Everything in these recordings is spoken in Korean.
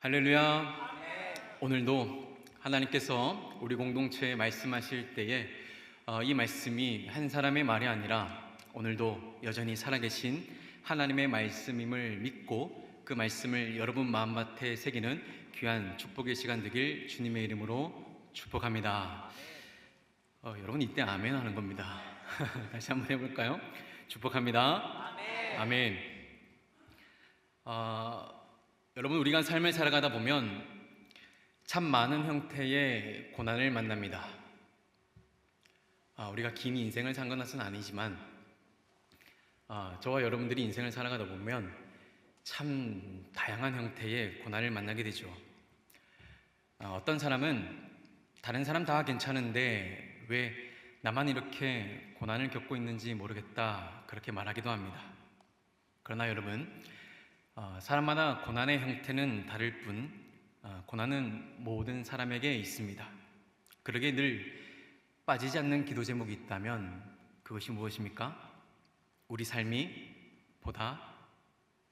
할렐루야. 오늘도 하나님께서 우리 공동체에 말씀하실 때에 이 말씀이 한 사람의 말이 아니라 오늘도 여전히 살아계신 하나님의 말씀임을 믿고 그 말씀을 여러분 마음밭에 새기는 귀한 축복의 시간 되길 주님의 이름으로 축복합니다. 여러분 이때 아멘 하는 겁니다. 다시 한번 해볼까요? 축복합니다. 아멘. 아멘. 여러분, 우리가 삶을 살아가다 보면 참 많은 형태의 고난을 만납니다. 우리가 긴 인생을 산 것은 아니지만 저와 여러분들이 인생을 살아가다 보면 참 다양한 형태의 고난을 만나게 되죠. 어떤 사람은 다른 사람 다 괜찮은데 왜 나만 이렇게 고난을 겪고 있는지 모르겠다, 그렇게 말하기도 합니다. 그러나 여러분, 사람마다 고난의 형태는 다를 뿐 고난은 모든 사람에게 있습니다. 그러기에 늘 빠지지 않는 기도 제목이 있다면 그것이 무엇입니까? 우리 삶이 보다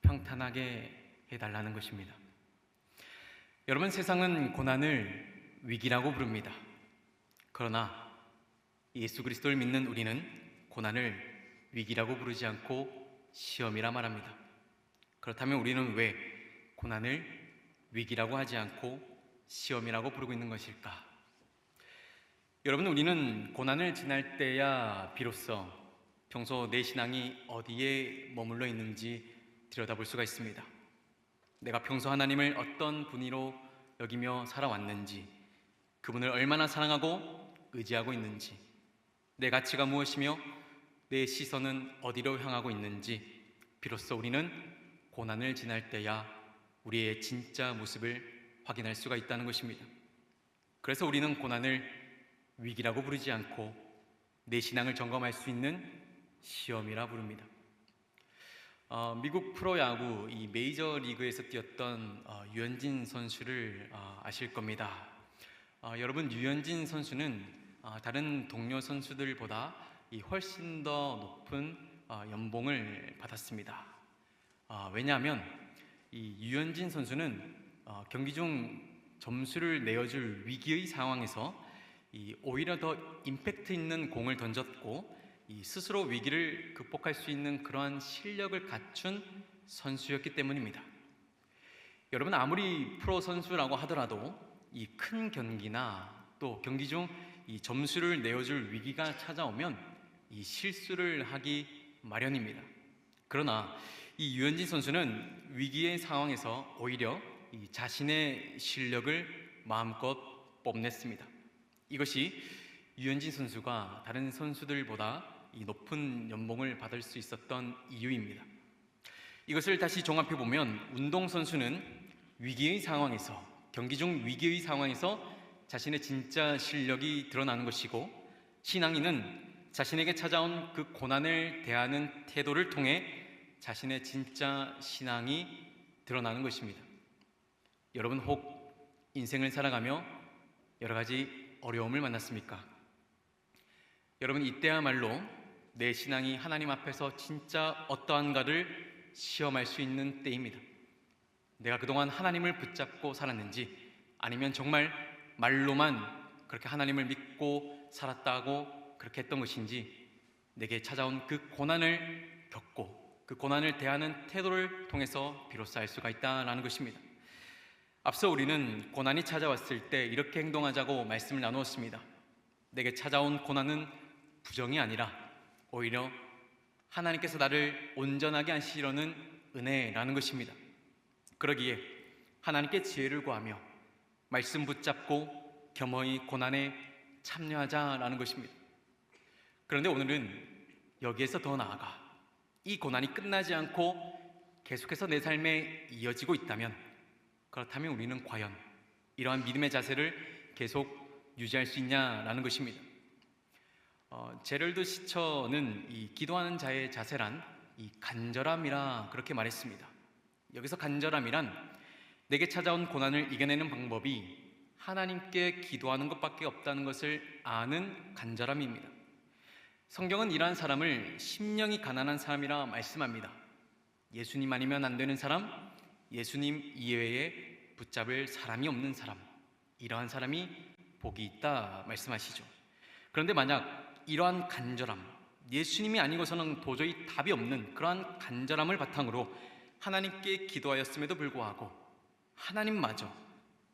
평탄하게 해달라는 것입니다. 여러분, 세상은 고난을 위기라고 부릅니다. 그러나 예수 그리스도를 믿는 우리는 고난을 위기라고 부르지 않고 시험이라 말합니다. 그렇다면 우리는 왜 고난을 위기라고 하지 않고 시험이라고 부르고 있는 것일까? 여러분, 우리는 고난을 지날 때야 비로소 평소 내 신앙이 어디에 머물러 있는지 들여다볼 수가 있습니다. 내가 평소 하나님을 어떤 분으로 여기며 살아왔는지, 그분을 얼마나 사랑하고 의지하고 있는지, 내 가치가 무엇이며 내 시선은 어디로 향하고 있는지 비로소 우리는 고난을 지날 때야 우리의 진짜 모습을 확인할 수가 있다는 것입니다. 그래서 우리는 고난을 위기라고 부르지 않고 내 신앙을 점검할 수 있는 시험이라 부릅니다. 미국 프로야구 이 메이저리그에서 뛰었던 류현진 선수를 아실 겁니다. 여러분, 류현진 선수는 다른 동료 선수들보다 훨씬 더 높은 연봉을 받았습니다. 왜냐하면 이 류현진 선수는 경기 중 점수를 내어줄 위기의 상황에서 오히려 더 임팩트 있는 공을 던졌고 스스로 위기를 극복할 수 있는 그러한 실력을 갖춘 선수였기 때문입니다. 여러분, 아무리 프로 선수라고 하더라도 이 큰 경기나 또 경기 중 이 점수를 내어줄 위기가 찾아오면 이 실수를 하기 마련입니다. 그러나 이 류현진 선수는 위기의 상황에서 오히려 이 자신의 실력을 마음껏 뽐냈습니다. 이것이 류현진 선수가 다른 선수들보다 이 높은 연봉을 받을 수 있었던 이유입니다. 이것을 다시 종합해 보면 운동선수는 위기의 상황에서, 경기 중 위기의 상황에서 자신의 진짜 실력이 드러나는 것이고, 신앙인은 자신에게 찾아온 그 고난을 대하는 태도를 통해 자신의 진짜 신앙이 드러나는 것입니다. 여러분, 혹 인생을 살아가며 여러 가지 어려움을 만났습니까? 여러분, 이때야말로 내 신앙이 하나님 앞에서 진짜 어떠한가를 시험할 수 있는 때입니다. 내가 그동안 하나님을 붙잡고 살았는지, 아니면 정말 말로만 그렇게 하나님을 믿고 살았다고 그렇게 했던 것인지, 내게 찾아온 그 고난을 겪고 그 고난을 대하는 태도를 통해서 비로소 알 수가 있다는 것입니다. 앞서 우리는 고난이 찾아왔을 때 이렇게 행동하자고 말씀을 나누었습니다. 내게 찾아온 고난은 부정이 아니라 오히려 하나님께서 나를 온전하게 하시려는 은혜라는 것입니다. 그러기에 하나님께 지혜를 구하며 말씀 붙잡고 겸허히 고난에 참여하자라는 것입니다. 그런데 오늘은 여기에서 더 나아가 이 고난이 끝나지 않고 계속해서 내 삶에 이어지고 있다면, 그렇다면 우리는 과연 이러한 믿음의 자세를 계속 유지할 수 있냐라는 것입니다. 제럴드 시처는 이 기도하는 자의 자세란 이 간절함이라 그렇게 말했습니다. 여기서 간절함이란 내게 찾아온 고난을 이겨내는 방법이 하나님께 기도하는 것밖에 없다는 것을 아는 간절함입니다. 성경은 이러한 사람을 심령이 가난한 사람이라 말씀합니다. 예수님 아니면 안 되는 사람, 예수님 이외에 붙잡을 사람이 없는 사람, 이러한 사람이 복이 있다 말씀하시죠. 그런데 만약 이러한 간절함, 예수님이 아니고서는 도저히 답이 없는 그러한 간절함을 바탕으로 하나님께 기도하였음에도 불구하고 하나님마저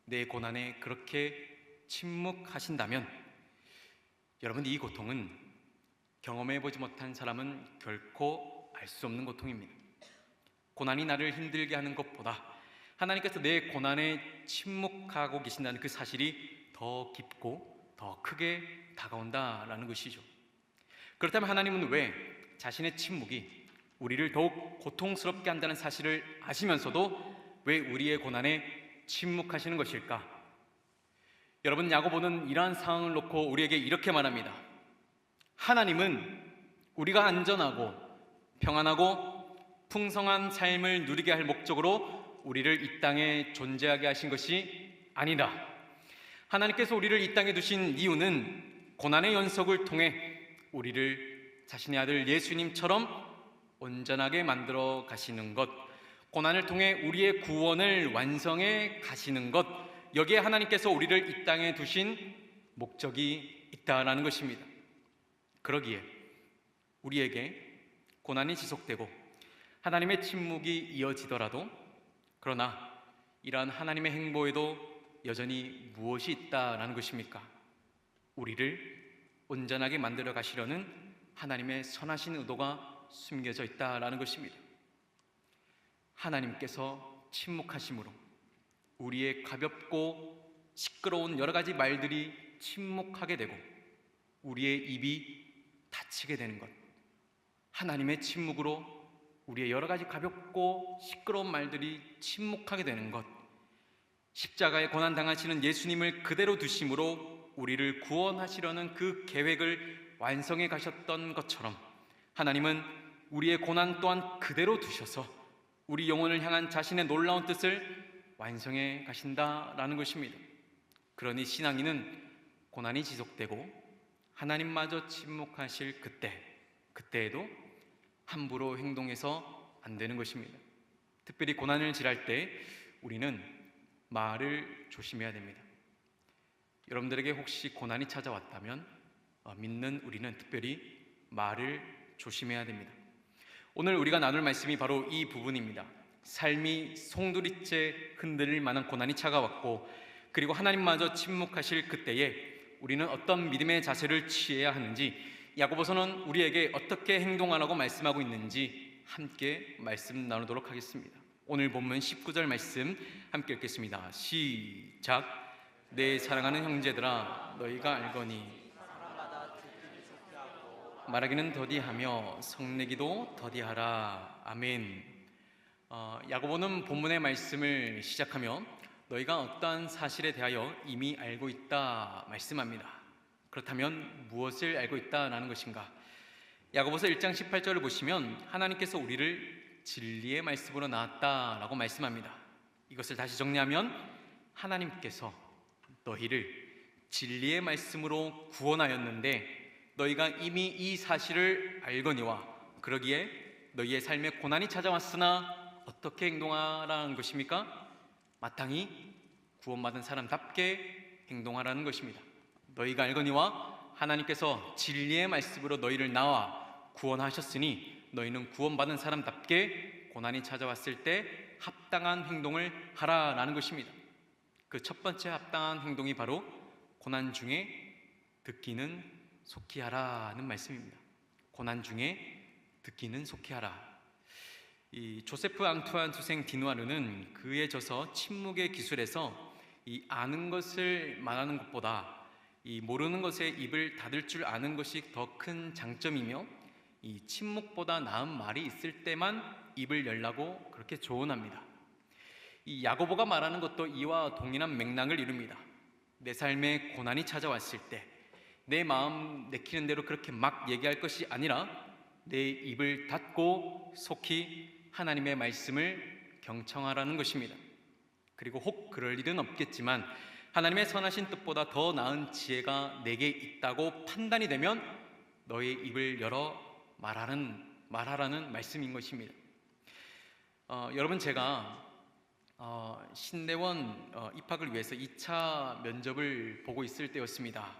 내 고난에 그렇게 침묵하신다면, 여러분, 이 고통은 경험해보지 못한 사람은 결코 알 수 없는 고통입니다. 고난이 나를 힘들게 하는 것보다 하나님께서 내 고난에 침묵하고 계신다는 그 사실이 더 깊고 더 크게 다가온다라는 것이죠. 그렇다면 하나님은 왜 자신의 침묵이 우리를 더욱 고통스럽게 한다는 사실을 아시면서도 왜 우리의 고난에 침묵하시는 것일까? 여러분, 야고보는 이러한 상황을 놓고 우리에게 이렇게 말합니다. 하나님은 우리가 안전하고 평안하고 풍성한 삶을 누리게 할 목적으로 우리를 이 땅에 존재하게 하신 것이 아니다. 하나님께서 우리를 이 땅에 두신 이유는 고난의 연속을 통해 우리를 자신의 아들 예수님처럼 온전하게 만들어 가시는 것, 고난을 통해 우리의 구원을 완성해 가시는 것, 여기에 하나님께서 우리를 이 땅에 두신 목적이 있다라는 것입니다. 그러기에 우리에게 고난이 지속되고 하나님의 침묵이 이어지더라도, 그러나 이러한 하나님의 행보에도 여전히 무엇이 있다라는 것입니까? 우리를 온전하게 만들어 가시려는 하나님의 선하신 의도가 숨겨져 있다라는 것입니다. 하나님께서 침묵하심으로 우리의 가볍고 시끄러운 여러 가지 말들이 침묵하게 되고 우리의 입이 닫히게 되는 것, 하나님의 침묵으로 우리의 여러 가지 가볍고 시끄러운 말들이 침묵하게 되는 것, 십자가에 고난당하시는 예수님을 그대로 두심으로 우리를 구원하시려는 그 계획을 완성해 가셨던 것처럼 하나님은 우리의 고난 또한 그대로 두셔서 우리 영혼을 향한 자신의 놀라운 뜻을 완성해 가신다라는 것입니다. 그러니 신앙인은 고난이 지속되고 하나님마저 침묵하실 그때에도 함부로 행동해서 안 되는 것입니다. 특별히 고난을 지날 때 우리는 말을 조심해야 됩니다. 여러분들에게 혹시 고난이 찾아왔다면 믿는 우리는 특별히 말을 조심해야 됩니다. 오늘 우리가 나눌 말씀이 바로 이 부분입니다. 삶이 송두리째 흔들릴 만한 고난이 찾아왔고, 그리고 하나님마저 침묵하실 그때에 우리는 어떤 믿음의 자세를 취해야 하는지, 야고보서는 우리에게 어떻게 행동하라고 말씀하고 있는지 함께 말씀 나누도록 하겠습니다. 오늘 본문 19절 말씀 함께 읽겠습니다. 시작. 내 사랑하는 형제들아, 너희가 알거니 말하기는 더디하며 성내기도 더디하라. 아멘. 야고보는 본문의 말씀을 시작하며 너희가 어떠한 사실에 대하여 이미 알고 있다 말씀합니다. 그렇다면 무엇을 알고 있다라는 것인가? 야고보서 1장 18절을 보시면 하나님께서 우리를 진리의 말씀으로 낳았다라고 말씀합니다. 이것을 다시 정리하면 하나님께서 너희를 진리의 말씀으로 구원하였는데 너희가 이미 이 사실을 알거니와 그러기에 너희의 삶에 고난이 찾아왔으나 어떻게 행동하라는 것입니까? 마땅히 구원받은 사람답게 행동하라는 것입니다. 너희가 알거니와 하나님께서 진리의 말씀으로 너희를 낳아 구원하셨으니 너희는 구원받은 사람답게 고난이 찾아왔을 때 합당한 행동을 하라라는 것입니다. 그 첫 번째 합당한 행동이 바로 고난 중에 듣기는 속히 하라는 말씀입니다. 고난 중에 듣기는 속히 하라. 이 조세프 앙투안 투생 디누아르는 그의 저서 침묵의 기술에서 이 아는 것을 말하는 것보다 이 모르는 것에 입을 닫을 줄 아는 것이 더 큰 장점이며 이 침묵보다 나은 말이 있을 때만 입을 열라고 그렇게 조언합니다. 이 야고보가 말하는 것도 이와 동일한 맥락을 이룹니다. 내 삶에 고난이 찾아왔을 때 내 마음 내키는 대로 그렇게 막 얘기할 것이 아니라 내 입을 닫고 속히 하나님의 말씀을 경청하라는 것입니다. 그리고 혹 그럴 일은 없겠지만 하나님의 선하신 뜻보다 더 나은 지혜가 내게 있다고 판단이 되면 너의 입을 열어 말하라는 말씀인 것입니다. 여러분, 제가 신대원 입학을 위해서 2차 면접을 보고 있을 때였습니다.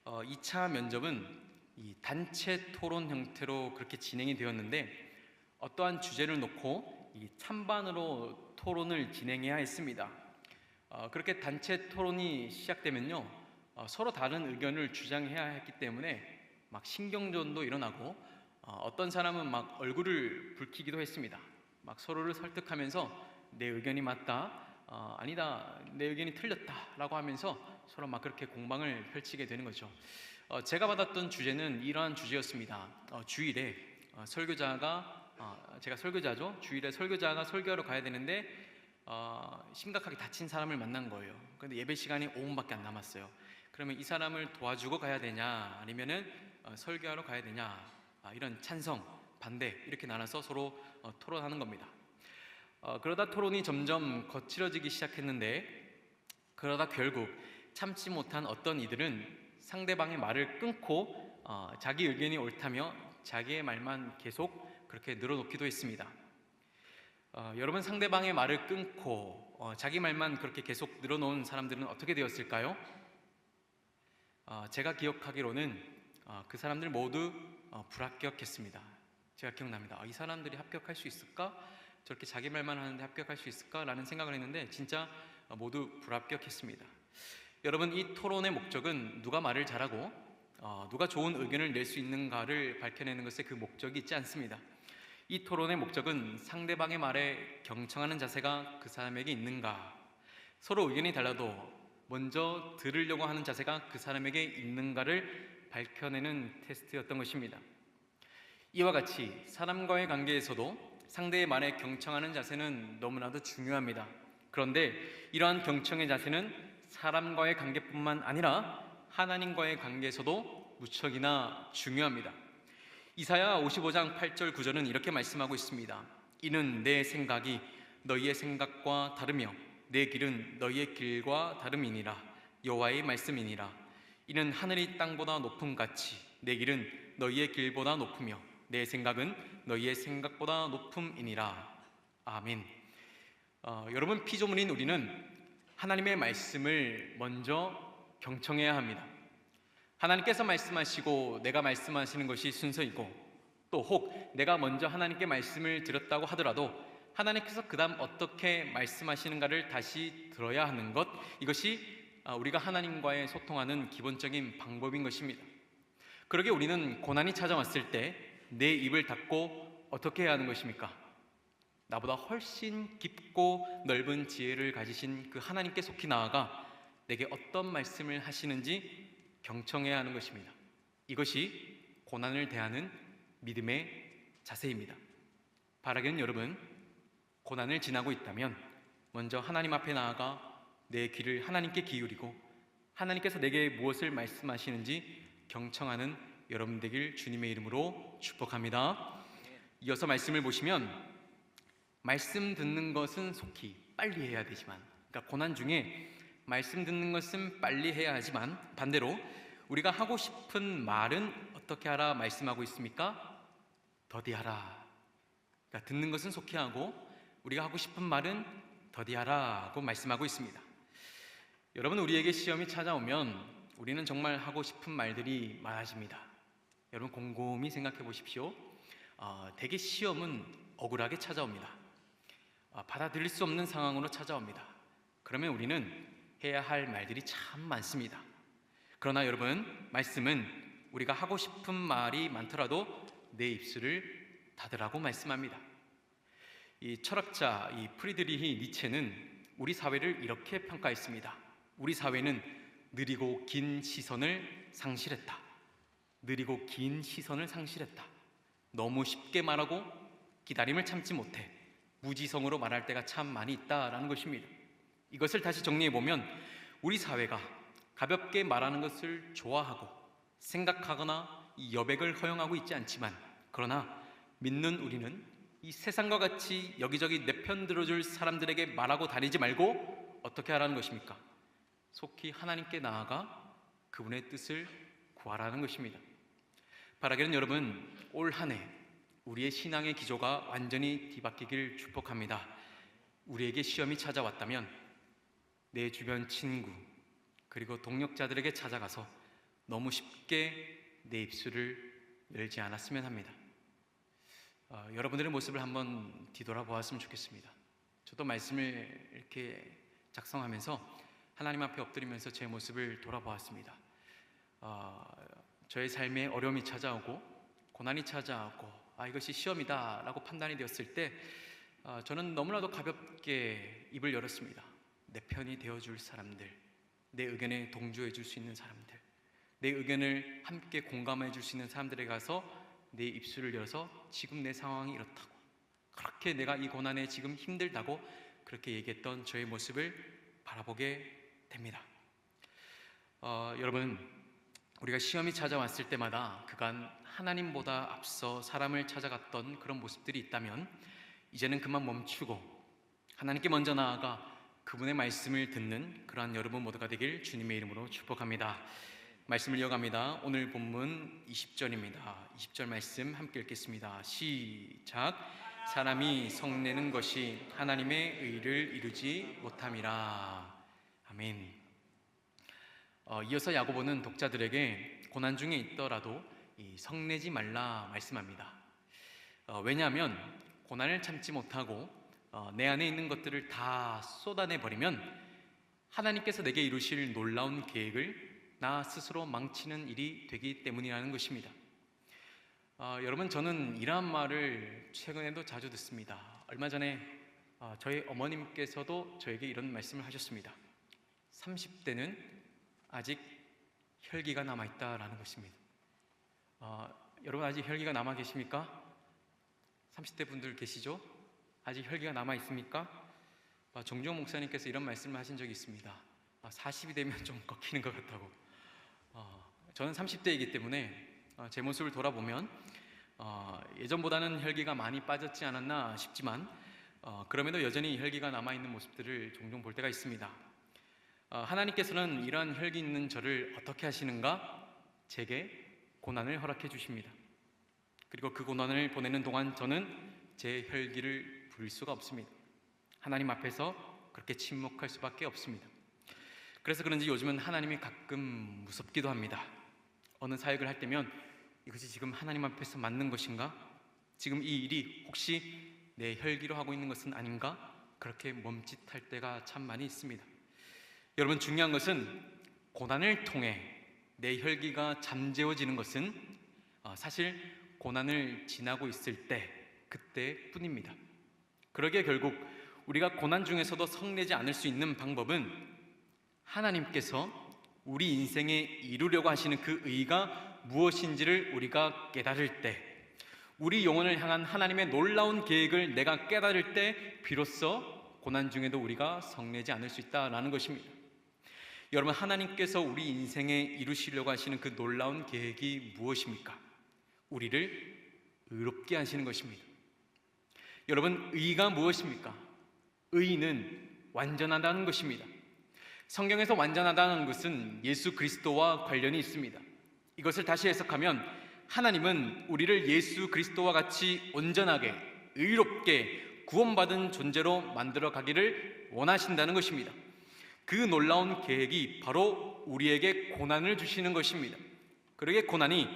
2차 면접은 이 단체 토론 형태로 그렇게 진행이 되었는데 어떠한 주제를 놓고 이 찬반으로 토론을 진행해야 했습니다. 그렇게 단체 토론이 시작되면요, 서로 다른 의견을 주장해야 했기 때문에 막 신경전도 일어나고 어떤 사람은 막 얼굴을 붉히기도 했습니다. 막 서로를 설득하면서 내 의견이 맞다, 아니다, 내 의견이 틀렸다라고 하면서 서로 막 그렇게 공방을 펼치게 되는 거죠. 제가 받았던 주제는 이러한 주제였습니다. 주일에 제가 설교자죠. 주일에 설교자가 설교하러 가야 되는데 심각하게 다친 사람을 만난 거예요. 그런데 예배 시간이 5분밖에 안 남았어요. 그러면 이 사람을 도와주고 가야 되냐, 아니면은 설교하러 가야 되냐, 이런 찬성, 반대 이렇게 나눠서 서로 토론하는 겁니다. 그러다 토론이 점점 거칠어지기 시작했는데, 그러다 결국 참지 못한 어떤 이들은 상대방의 말을 끊고 자기 의견이 옳다며 자기의 말만 계속 그렇게 늘어놓기도 했습니다. 여러분, 상대방의 말을 끊고 자기 말만 그렇게 계속 늘어놓은 사람들은 어떻게 되었을까요? 제가 기억하기로는 그 사람들 모두 불합격했습니다. 제가 기억납니다. 이 사람들이 합격할 수 있을까? 저렇게 자기 말만 하는데 합격할 수 있을까? 라는 생각을 했는데 진짜 모두 불합격했습니다. 여러분, 이 토론의 목적은 누가 말을 잘하고 누가 좋은 의견을 낼 수 있는가를 밝혀내는 것에 그 목적이 있지 않습니다. 이 토론의 목적은 상대방의 말에 경청하는 자세가 그 사람에게 있는가, 서로 의견이 달라도 먼저 들으려고 하는 자세가 그 사람에게 있는가를 밝혀내는 테스트였던 것입니다. 이와 같이 사람과의 관계에서도 상대의 말에 경청하는 자세는 너무나도 중요합니다. 그런데 이러한 경청의 자세는 사람과의 관계뿐만 아니라 하나님과의 관계에서도 무척이나 중요합니다. 이사야 55장 8절 9절은 이렇게 말씀하고 있습니다. 이는 내 생각이 너희의 생각과 다르며 내 길은 너희의 길과 다름이니라. 여호와의 말씀이니라. 이는 하늘이 땅보다 높음 같이 내 길은 너희의 길보다 높으며 내 생각은 너희의 생각보다 높음이니라. 아멘. 여러분, 피조물인 우리는 하나님의 말씀을 먼저 경청해야 합니다. 하나님께서 말씀하시고 내가 말씀하시는 것이 순서이고, 또 혹 내가 먼저 하나님께 말씀을 드렸다고 하더라도 하나님께서 그 다음 어떻게 말씀하시는가를 다시 들어야 하는 것, 이것이 우리가 하나님과의 소통하는 기본적인 방법인 것입니다. 그러게 우리는 고난이 찾아왔을 때 내 입을 닫고 어떻게 해야 하는 것입니까? 나보다 훨씬 깊고 넓은 지혜를 가지신 그 하나님께 속히 나아가 내게 어떤 말씀을 하시는지 경청해야 하는 것입니다. 이것이 고난을 대하는 믿음의 자세입니다. 바라기는 여러분, 고난을 지나고 있다면 먼저 하나님 앞에 나아가 내 귀를 하나님께 기울이고 하나님께서 내게 무엇을 말씀하시는지 경청하는 여러분 되길 주님의 이름으로 축복합니다. 이어서 말씀을 보시면, 말씀 듣는 것은 속히 빨리 해야 되지만, 그러니까 고난 중에 말씀 듣는 것은 빨리 해야 하지만 반대로 우리가 하고 싶은 말은 어떻게 하라 말씀하고 있습니까? 더디하라. 그러니까 듣는 것은 속히 하고 우리가 하고 싶은 말은 더디하라고 말씀하고 있습니다. 여러분, 우리에게 시험이 찾아오면 우리는 정말 하고 싶은 말들이 많아집니다. 여러분, 곰곰이 생각해 보십시오. 대개 시험은 억울하게 찾아옵니다. 받아들일 수 없는 상황으로 찾아옵니다. 그러면 우리는 해야 할 말들이 참 많습니다. 그러나 여러분, 말씀은 우리가 하고 싶은 말이 많더라도 내 입술을 닫으라고 말씀합니다. 이 철학자 프리드리히 니체는 우리 사회를 이렇게 평가했습니다. 우리 사회는 느리고 긴 시선을 상실했다. 느리고 긴 시선을 상실했다. 너무 쉽게 말하고 기다림을 참지 못해 무지성으로 말할 때가 참 많이 있다라는 것입니다. 이것을 다시 정리해보면, 우리 사회가 가볍게 말하는 것을 좋아하고 생각하거나 이 여백을 허용하고 있지 않지만, 그러나 믿는 우리는 이 세상과 같이 여기저기 내 편 들어줄 사람들에게 말하고 다니지 말고 어떻게 하라는 것입니까? 속히 하나님께 나아가 그분의 뜻을 구하라는 것입니다. 바라기는 여러분, 올 한 해 우리의 신앙의 기조가 완전히 뒤바뀌길 축복합니다. 우리에게 시험이 찾아왔다면 내 주변 친구 그리고 동력자들에게 찾아가서 너무 쉽게 내 입술을 열지 않았으면 합니다. 여러분들의 모습을 한번 뒤돌아보았으면 좋겠습니다. 저도 말씀을 이렇게 작성하면서 하나님 앞에 엎드리면서 제 모습을 돌아보았습니다. 저의 삶에 어려움이 찾아오고 고난이 찾아오고 이것이 시험이다 라고 판단이 되었을 때 저는 너무나도 가볍게 입을 열었습니다. 내 편이 되어줄 사람들, 내 의견에 동조해 줄 수 있는 사람들, 내 의견을 함께 공감해 줄 수 있는 사람들에 가서 내 입술을 열어서 지금 내 상황이 이렇다고, 그렇게 내가 이 고난에 지금 힘들다고 그렇게 얘기했던 저의 모습을 바라보게 됩니다. 여러분, 우리가 시험이 찾아왔을 때마다 그간 하나님보다 앞서 사람을 찾아갔던 그런 모습들이 있다면 이제는 그만 멈추고 하나님께 먼저 나아가 그분의 말씀을 듣는 그러한 여러분 모두가 되길 주님의 이름으로 축복합니다. 말씀을 이어갑니다. 오늘 본문 20절입니다. 20절 말씀 함께 읽겠습니다. 시작. 사람이 성내는 것이 하나님의 의를 이루지 못함이라. 아멘. 이어서 야고보는 독자들에게 고난 중에 있더라도 성내지 말라 말씀합니다. 왜냐하면 고난을 참지 못하고 내 안에 있는 것들을 다 쏟아내 버리면 하나님께서 내게 이루실 놀라운 계획을 나 스스로 망치는 일이 되기 때문이라는 것입니다. 여러분, 저는 이러한 말을 최근에도 자주 듣습니다. 얼마 전에 저희 어머님께서도 저에게 이런 말씀을 하셨습니다. 30대는 아직 혈기가 남아있다라는 것입니다. 여러분, 아직 혈기가 남아 계십니까? 30대 분들 계시죠? 아직 혈기가 남아 있습니까? 정주영 목사님께서 이런 말씀을 하신 적이 있습니다. 40이 되면 좀 꺾이는 것 같다고. 저는 30대이기 때문에 제 모습을 돌아보면 예전보다는 혈기가 많이 빠졌지 않았나 싶지만 그럼에도 여전히 혈기가 남아있는 모습들을 종종 볼 때가 있습니다. 하나님께서는 이러한 혈기 있는 저를 어떻게 하시는가? 제게 고난을 허락해 주십니다. 그리고 그 고난을 보내는 동안 저는 제 혈기를 부릴 수가 없습니다. 하나님 앞에서 그렇게 침묵할 수밖에 없습니다. 그래서 그런지 요즘은 하나님이 가끔 무섭기도 합니다. 어느 사역을 할 때면 이것이 지금 하나님 앞에서 맞는 것인가? 지금 이 일이 혹시 내 혈기로 하고 있는 것은 아닌가? 그렇게 멈칫할 때가 참 많이 있습니다. 여러분, 중요한 것은 고난을 통해 내 혈기가 잠재워지는 것은 사실 고난을 지나고 있을 때 그때뿐입니다. 그러기에 결국 우리가 고난 중에서도 성내지 않을 수 있는 방법은 하나님께서 우리 인생에 이루려고 하시는 그 의가 무엇인지를 우리가 깨달을 때, 우리 영혼을 향한 하나님의 놀라운 계획을 내가 깨달을 때 비로소 고난 중에도 우리가 성내지 않을 수 있다라는 것입니다. 여러분, 하나님께서 우리 인생에 이루시려고 하시는 그 놀라운 계획이 무엇입니까? 우리를 의롭게 하시는 것입니다. 여러분, 의가 무엇입니까? 의는 완전하다는 것입니다. 성경에서 완전하다는 것은 예수 그리스도와 관련이 있습니다. 이것을 다시 해석하면 하나님은 우리를 예수 그리스도와 같이 온전하게 의롭게 구원받은 존재로 만들어 가기를 원하신다는 것입니다. 그 놀라운 계획이 바로 우리에게 고난을 주시는 것입니다. 그러기에 고난이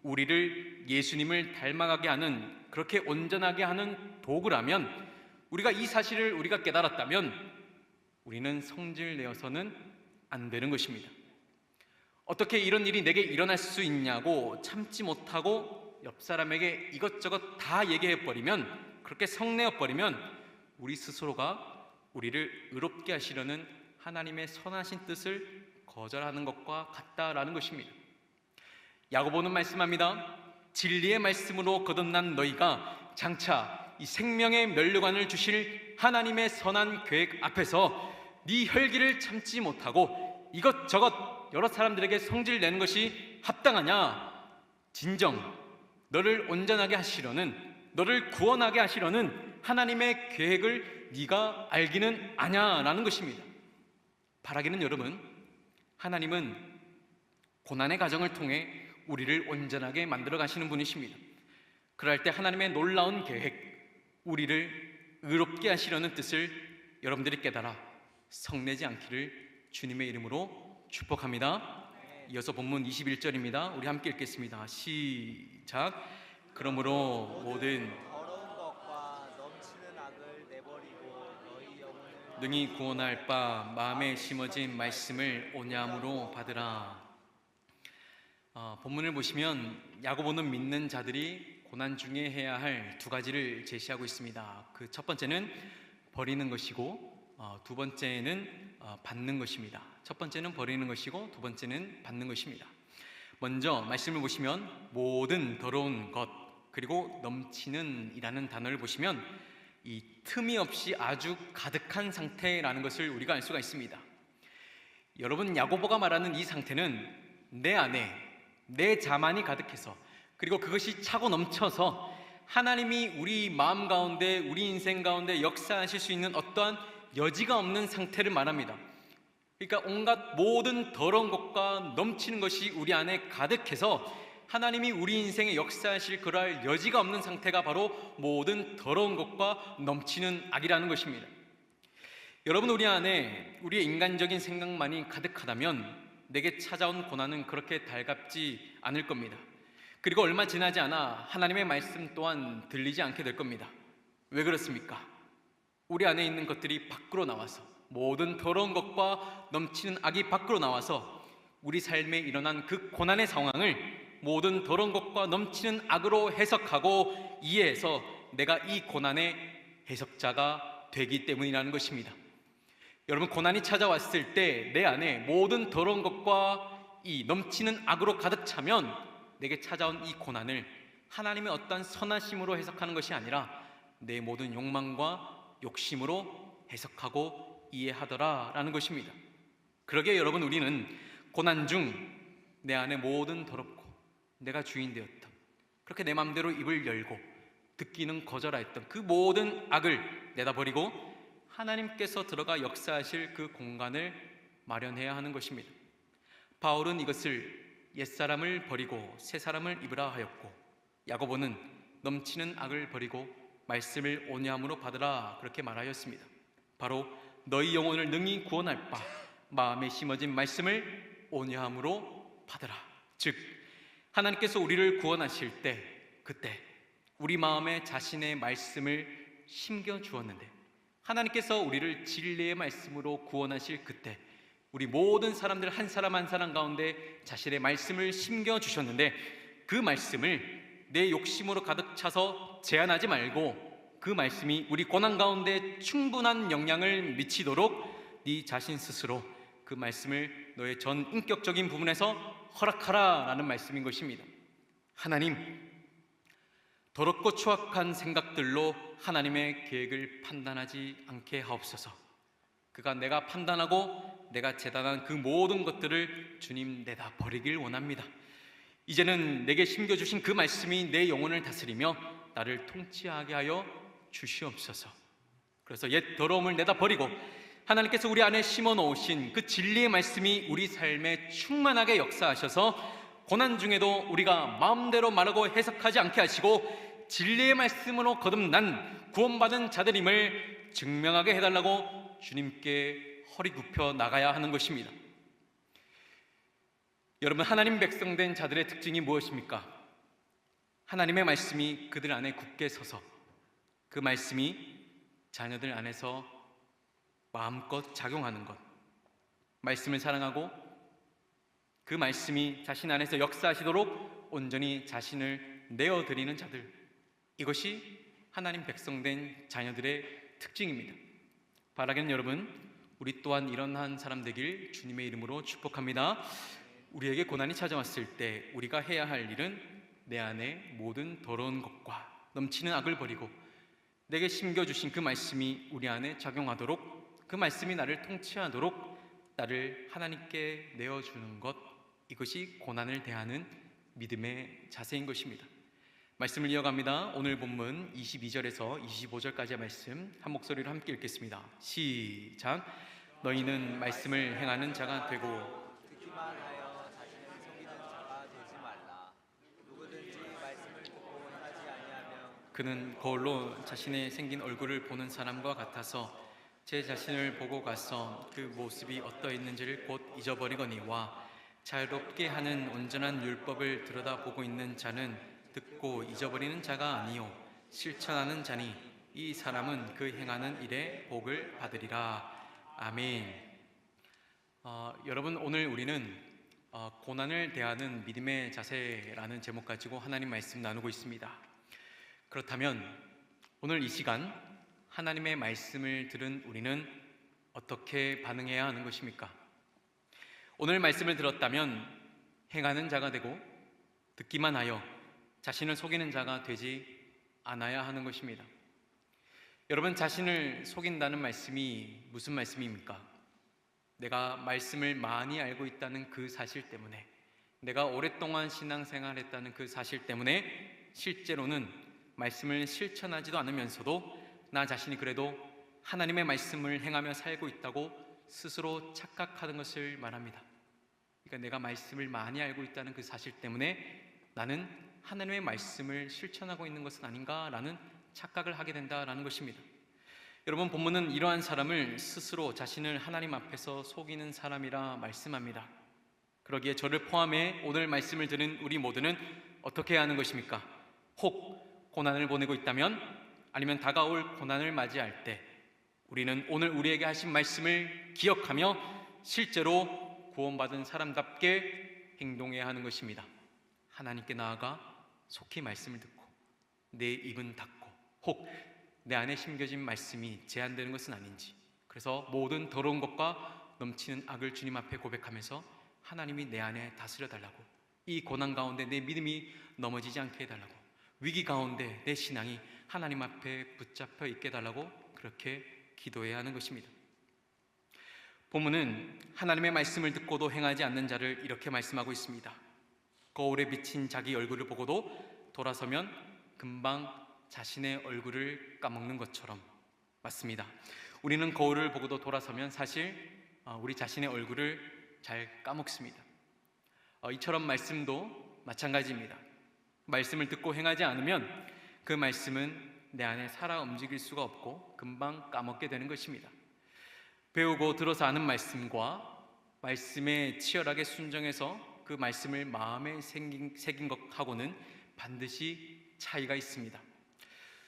우리를 예수님을 닮아가게 하는, 그렇게 온전하게 하는 도구라면, 우리가 이 사실을 우리가 깨달았다면 우리는 성질 내어서는 안 되는 것입니다. 어떻게 이런 일이 내게 일어날 수 있냐고 참지 못하고 옆 사람에게 이것저것 다 얘기해버리면, 그렇게 성내어버리면 우리 스스로가 우리를 의롭게 하시려는 하나님의 선하신 뜻을 거절하는 것과 같다라는 것입니다. 야고보는 말씀합니다. 진리의 말씀으로 거듭난 너희가 장차 이 생명의 면류관을 주실 하나님의 선한 계획 앞에서 네 혈기를 참지 못하고 이것저것 여러 사람들에게 성질 내는 것이 합당하냐? 진정 너를 온전하게 하시려는, 너를 구원하게 하시려는 하나님의 계획을 네가 알기는 아냐라는 것입니다. 바라기는 여러분, 하나님은 고난의 과정을 통해 우리를 온전하게 만들어 가시는 분이십니다. 그럴 때 하나님의 놀라운 계획, 우리를 의롭게 하시려는 뜻을 여러분들이 깨달아 성내지 않기를 주님의 이름으로 축복합니다. 이어서 본문 21절입니다. 우리 함께 읽겠습니다. 시작. 그러므로 모든 더러운 것과 넘치는 악을 내버리고 너희 영혼을 능히 구원할 바 마음에 심어진 말씀을 온유함으로 받으라. 본문을 보시면 야고보는 믿는 자들이 고난 중에 해야 할 두 가지를 제시하고 있습니다. 그 첫 번째는 버리는 것이고 두 번째는 받는 것입니다. 첫 번째는 버리는 것이고 두 번째는 받는 것입니다. 먼저 말씀을 보시면 모든 더러운 것 그리고 넘치는 이라는 단어를 보시면 이 틈이 없이 아주 가득한 상태라는 것을 우리가 알 수가 있습니다. 여러분, 야고보가 말하는 이 상태는 내 안에 내 자만이 가득해서 그리고 그것이 차고 넘쳐서 하나님이 우리 마음 가운데 우리 인생 가운데 역사하실 수 있는 어떠한 여지가 없는 상태를 말합니다. 그러니까 온갖 모든 더러운 것과 넘치는 것이 우리 안에 가득해서 하나님이 우리 인생에 역사하실 그럴 여지가 없는 상태가 바로 모든 더러운 것과 넘치는 악이라는 것입니다. 여러분, 우리 안에 우리의 인간적인 생각만이 가득하다면 내게 찾아온 고난은 그렇게 달갑지 않을 겁니다. 그리고 얼마 지나지 않아 하나님의 말씀 또한 들리지 않게 될 겁니다. 왜 그렇습니까? 우리 안에 있는 것들이 밖으로 나와서 모든 더러운 것과 넘치는 악이 밖으로 나와서 우리 삶에 일어난 그 고난의 상황을 모든 더러운 것과 넘치는 악으로 해석하고 이해해서 내가 이 고난의 해석자가 되기 때문이라는 것입니다. 여러분, 고난이 찾아왔을 때 내 안에 모든 더러운 것과 이 넘치는 악으로 가득 차면 내게 찾아온 이 고난을 하나님의 어떤 선하심으로 해석하는 것이 아니라 내 모든 욕망과 욕심으로 해석하고 이해하더라라는 것입니다. 그러기에 여러분, 우리는 고난 중 내 안에 모든 더럽고 내가 주인 되었던 그렇게 내 마음대로 입을 열고 듣기는 거절하였던 그 모든 악을 내다버리고 하나님께서 들어가 역사하실 그 공간을 마련해야 하는 것입니다. 바울은 이것을 옛사람을 버리고 새사람을 입으라 하였고 야고보는 넘치는 악을 버리고 말씀을 온유함으로 받으라 그렇게 말하였습니다. 바로 너희 영혼을 능히 구원할 바 마음에 심어진 말씀을 온유함으로 받으라. 즉 하나님께서 우리를 구원하실 때 그때 우리 마음에 자신의 말씀을 심겨 주었는데 하나님께서 우리를 진리의 말씀으로 구원하실 그때 우리 모든 사람들 한 사람 한 사람 가운데 자신의 말씀을 심겨 주셨는데 그 말씀을 내 욕심으로 가득 차서 제한하지 말고 그 말씀이 우리 고난 가운데 충분한 영향을 미치도록 네 자신 스스로 그 말씀을 너의 전 인격적인 부분에서 허락하라 라는 말씀인 것입니다. 하나님, 더럽고 추악한 생각들로 하나님의 계획을 판단하지 않게 하옵소서. 그가 내가 판단하고 내가 재단한 그 모든 것들을 주님 내다 버리길 원합니다. 이제는 내게 심겨주신 그 말씀이 내 영혼을 다스리며 나를 통치하게 하여 주시옵소서. 그래서 옛 더러움을 내다 버리고 하나님께서 우리 안에 심어 놓으신 그 진리의 말씀이 우리 삶에 충만하게 역사하셔서 고난 중에도 우리가 마음대로 말하고 해석하지 않게 하시고 진리의 말씀으로 거듭난 구원받은 자들임을 증명하게 해달라고 주님께 허리 굽혀 나가야 하는 것입니다. 여러분, 하나님 백성된 자들의 특징이 무엇입니까? 하나님의 말씀이 그들 안에 굳게 서서 그 말씀이 자녀들 안에서 마음껏 작용하는 것, 말씀을 사랑하고 그 말씀이 자신 안에서 역사하시도록 온전히 자신을 내어드리는 자들, 이것이 하나님 백성된 자녀들의 특징입니다. 바라기는 여러분, 우리 또한 이런 사람 되길 주님의 이름으로 축복합니다. 우리에게 고난이 찾아왔을 때 우리가 해야 할 일은 내 안에 모든 더러운 것과 넘치는 악을 버리고 내게 심겨주신 그 말씀이 우리 안에 작용하도록 그 말씀이 나를 통치하도록 나를 하나님께 내어주는 것, 이것이 고난을 대하는 믿음의 자세인 것입니다. 말씀을 이어갑니다. 오늘 본문 22절에서 25절까지의 말씀 한 목소리로 함께 읽겠습니다. 시작. 너희는 말씀을 행하는 자가 되고 듣기만 하여 자신을 속이는 자가 되지 말라. 누구든지 말씀을 듣고 행하지 아니하면 그는 거울로 자신의 생긴 얼굴을 보는 사람과 같아서 제 자신을 보고 가서 그 모습이 어떠했는지를 곧 잊어버리거니와 자유롭게 하는 온전한 율법을 들여다보고 있는 자는 듣고 잊어버리는 자가 아니요 실천하는 자니 이 사람은 그 행하는 일에 복을 받으리라. 아멘. 여러분, 오늘 우리는 고난을 대하는 믿음의 자세라는 제목 가지고 하나님 말씀 나누고 있습니다. 그렇다면 오늘 이 시간 하나님의 말씀을 들은 우리는 어떻게 반응해야 하는 것입니까? 오늘 말씀을 들었다면 행하는 자가 되고 듣기만 하여 자신을 속이는 자가 되지 않아야 하는 것입니다. 여러분, 자신을 속인다는 말씀이 무슨 말씀입니까? 내가 말씀을 많이 알고 있다는 그 사실 때문에, 내가 오랫동안 신앙생활했다는 그 사실 때문에 실제로는 말씀을 실천하지도 않으면서도 나 자신이 그래도 하나님의 말씀을 행하며 살고 있다고 스스로 착각하는 것을 말합니다. 그러니까 내가 말씀을 많이 알고 있다는 그 사실 때문에 나는 하나님의 말씀을 실천하고 있는 것은 아닌가라는 착각을 하게 된다라는 것입니다. 여러분, 본문은 이러한 사람을 스스로 자신을 하나님 앞에서 속이는 사람이라 말씀합니다. 그러기에 저를 포함해 오늘 말씀을 들은 우리 모두는 어떻게 해야 하는 것입니까? 혹 고난을 보내고 있다면, 아니면 다가올 고난을 맞이할 때 우리는 오늘 우리에게 하신 말씀을 기억하며 실제로 구원받은 사람답게 행동해야 하는 것입니다. 하나님께 나아가 속히 말씀을 듣고 내 입은 닫고 혹 내 안에 심겨진 말씀이 제한되는 것은 아닌지, 그래서 모든 더러운 것과 넘치는 악을 주님 앞에 고백하면서 하나님이 내 안에 다스려 달라고, 이 고난 가운데 내 믿음이 넘어지지 않게 해달라고, 위기 가운데 내 신앙이 하나님 앞에 붙잡혀 있게 해달라고 그렇게 기도해야 하는 것입니다. 본문은 하나님의 말씀을 듣고도 행하지 않는 자를 이렇게 말씀하고 있습니다. 거울에 비친 자기 얼굴을 보고도 돌아서면 금방 자신의 얼굴을 까먹는 것처럼. 맞습니다. 우리는 거울을 보고도 돌아서면 사실 우리 자신의 얼굴을 잘 까먹습니다. 이처럼 말씀도 마찬가지입니다. 말씀을 듣고 행하지 않으면 그 말씀은 내 안에 살아 움직일 수가 없고 금방 까먹게 되는 것입니다. 배우고 들어서 아는 말씀과 말씀에 치열하게 순종해서 그 말씀을 마음에 새긴 것하고는 반드시 차이가 있습니다.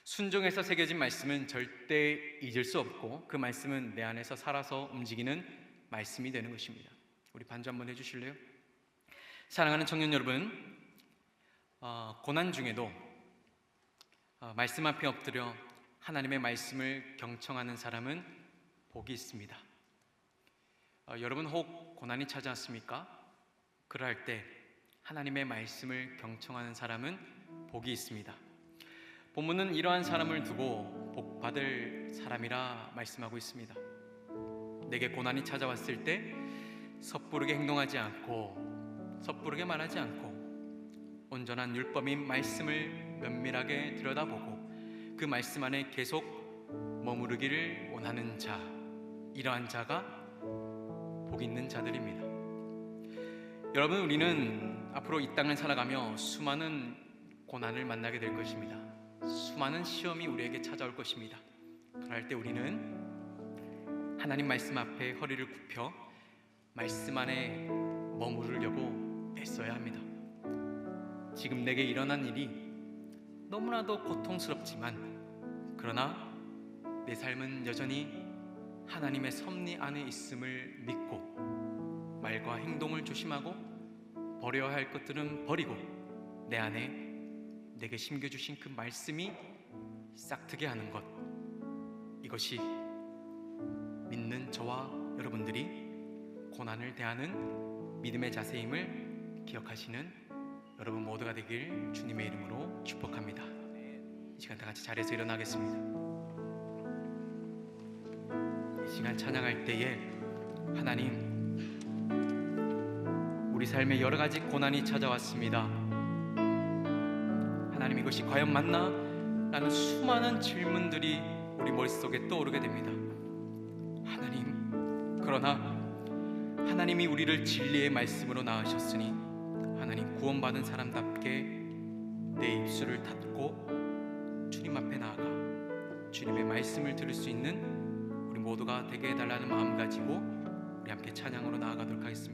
순종해서 새겨진 말씀은 절대 잊을 수 없고 그 말씀은 내 안에서 살아서 움직이는 말씀이 되는 것입니다. 우리 반주 한번 해주실래요? 사랑하는 청년 여러분, 고난 중에도 말씀 앞에 엎드려 하나님의 말씀을 경청하는 사람은 복이 있습니다. 여러분, 혹 고난이 찾아왔습니까? 그럴 때 하나님의 말씀을 경청하는 사람은 복이 있습니다. 본문은 이러한 사람을 두고 복 받을 사람이라 말씀하고 있습니다. 내게 고난이 찾아왔을 때 섣부르게 행동하지 않고 섣부르게 말하지 않고 온전한 율법인 말씀을 면밀하게 들여다보고 그 말씀 안에 계속 머무르기를 원하는 자, 이러한 자가 복 있는 자들입니다. 여러분, 우리는 앞으로 이 땅을 살아가며 수많은 고난을 만나게 될 것입니다. 수많은 시험이 우리에게 찾아올 것입니다. 그럴 때 우리는 하나님 말씀 앞에 허리를 굽혀 말씀 안에 머무르려고 애써야 합니다. 지금 내게 일어난 일이 너무나도 고통스럽지만 그러나 내 삶은 여전히 하나님의 섭리 안에 있음을 믿고 말과 행동을 조심하고 버려야 할 것들은 버리고 내 안에 내게 심겨주신 그 말씀이 싹트게 하는 것, 이것이 믿는 저와 여러분들이 고난을 대하는 믿음의 자세임을 기억하시는 여러분 모두가 되길 주님의 이름으로 축복합니다. 이 시간 다 같이 자리에서 일어나겠습니다. 이 시간 찬양할 때에 하나님, 우리 삶에 여러 가지 고난이 찾아왔습니다. 하나님, 이것이 과연 맞나? 라는 수많은 질문들이 우리 머릿속에 떠오르게 됩니다. 하나님, 그러나 하나님이 우리를 진리의 말씀으로 낳으셨으니 하나님, 구원받은 사람답게 내 입술을 닫고 주님 앞에 나아가 주님의 말씀을 들을 수 있는 우리 모두가 되게 해달라는 마음 가지고 우리 함께 찬양으로 나아가도록 하겠습니다.